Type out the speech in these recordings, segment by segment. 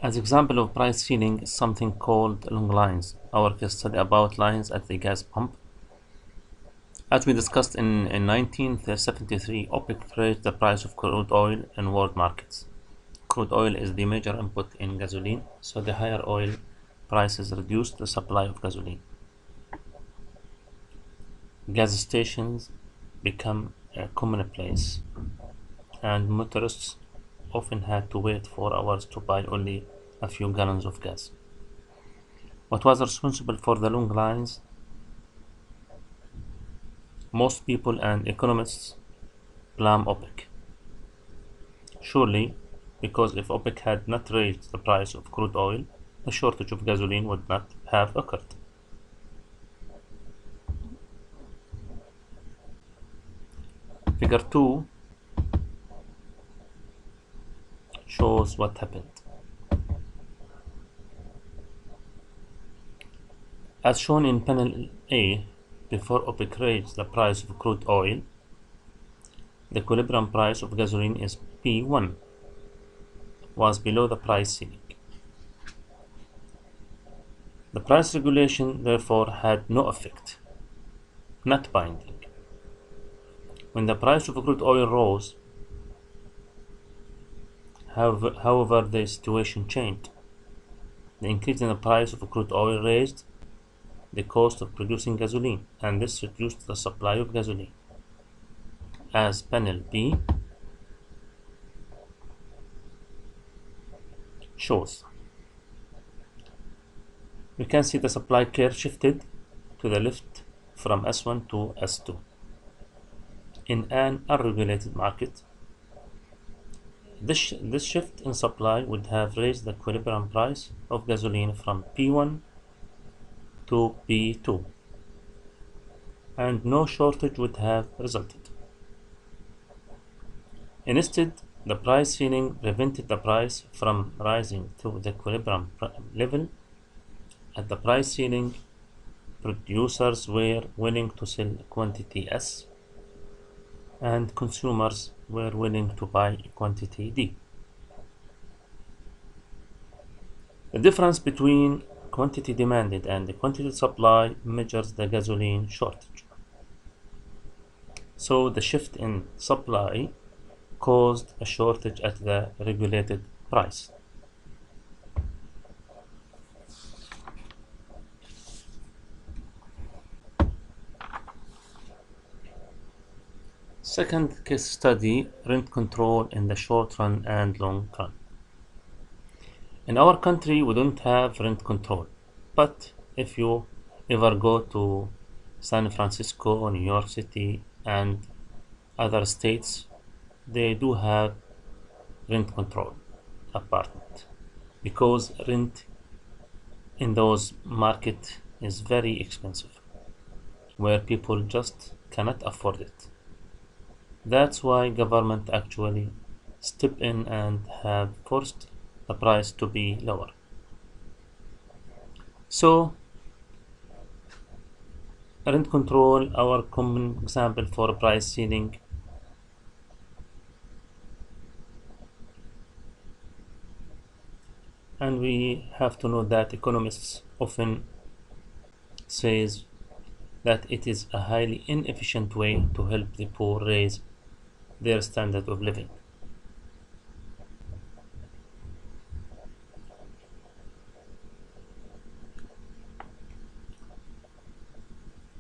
As example of price ceiling is something called long lines. Our case study about lines at the gas pump. As we discussed in 1973, OPEC raised the price of crude oil in world markets. Crude oil is the major input in gasoline, so the higher oil prices reduced the supply of gasoline. Gas stations become a commonplace, and motorists often had to wait 4 hours to buy only a few gallons of gas. What was responsible for the long lines? Most people and economists blame OPEC. Surely, because if OPEC had not raised the price of crude oil, the shortage of gasoline would not have occurred. Figure 2 shows what happened. As shown in panel A, before OPEC raised the price of crude oil, the equilibrium price of gasoline is P1, was below the price ceiling. The price regulation therefore had no effect, not binding. When the price of crude oil rose, however, the situation changed. The increase in the price of crude oil raised the cost of producing gasoline, and this reduced the supply of gasoline. As panel B shows, we can see the supply curve shifted to the left from S1 to S2. In an unregulated market, this shift in supply would have raised the equilibrium price of gasoline from P1 to P2, and no shortage would have resulted. Instead, the price ceiling prevented the price from rising to the equilibrium level. At the price ceiling, producers were willing to sell quantity S, and consumers were willing to buy quantity D. The difference between quantity demanded and the quantity supply measures the gasoline shortage. So the shift in supply caused a shortage at the regulated price. Second case study, rent control in the short run and long run. In our country, we don't have rent control, but if you ever go to San Francisco, New York City, and other states, they do have rent control apartment, because rent in those market is very expensive, where people just cannot afford it. That's why government actually step in and have forced the price to be lower. So rent control, our common example for price ceiling. And we have to know that economists often says that it is a highly inefficient way to help the poor raise their standard of living.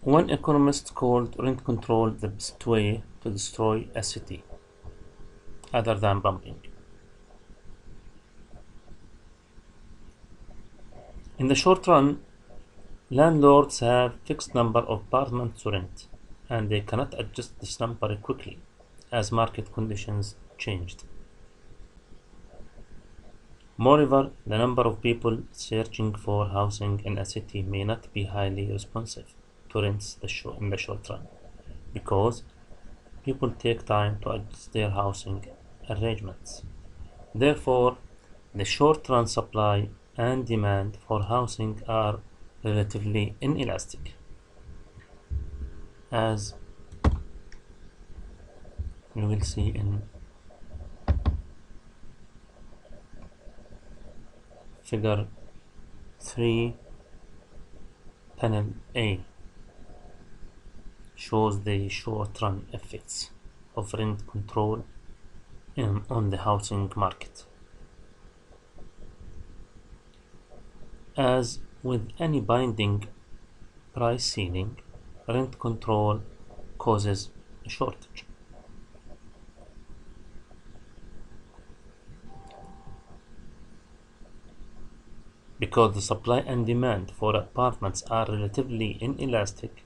One economist called rent control the best way to destroy a city, other than bombing. In the short run, landlords have fixed number of apartments to rent, and they cannot adjust this number quickly as market conditions changed. Moreover, the number of people searching for housing in a city may not be highly responsive to rents in the short run, because people take time to adjust their housing arrangements. Therefore, the short run supply and demand for housing are relatively inelastic, as we will see in Figure 3, panel A, shows the short-run effects of rent control on the housing market. As with any binding price ceiling, rent control causes a shortage. Because the supply and demand for apartments are relatively inelastic,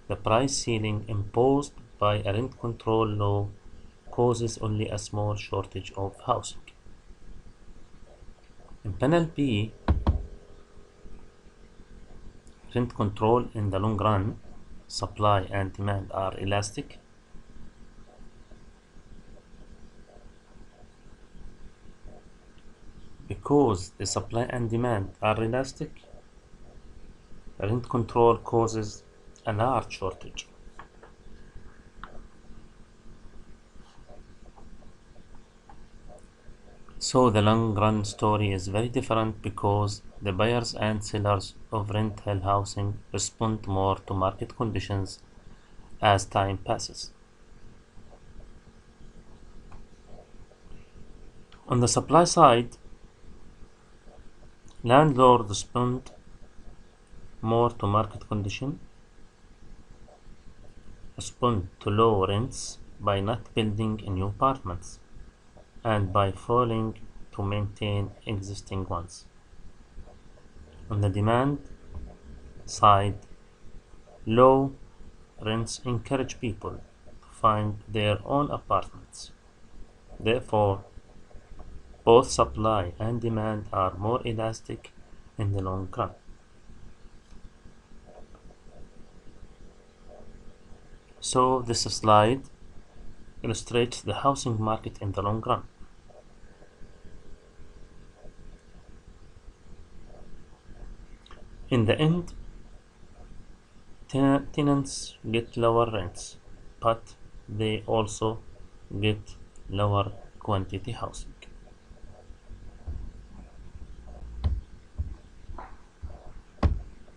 the price ceiling imposed by a rent control law causes only a small shortage of housing. In panel B, rent control in the long run, supply and demand are elastic. Because the supply and demand are elastic, rent control causes a large shortage. So the long run story is very different because the buyers and sellers of rental housing respond more to market conditions as time passes. On the supply side, landlords respond more to market conditions, respond to low rents by not building new apartments and by failing to maintain existing ones. On the demand side, low rents encourage people to find their own apartments. Therefore, both supply and demand are more elastic in the long run. So this slide illustrates the housing market in the long run. In the end, tenants get lower rents, but they also get lower quantity housing.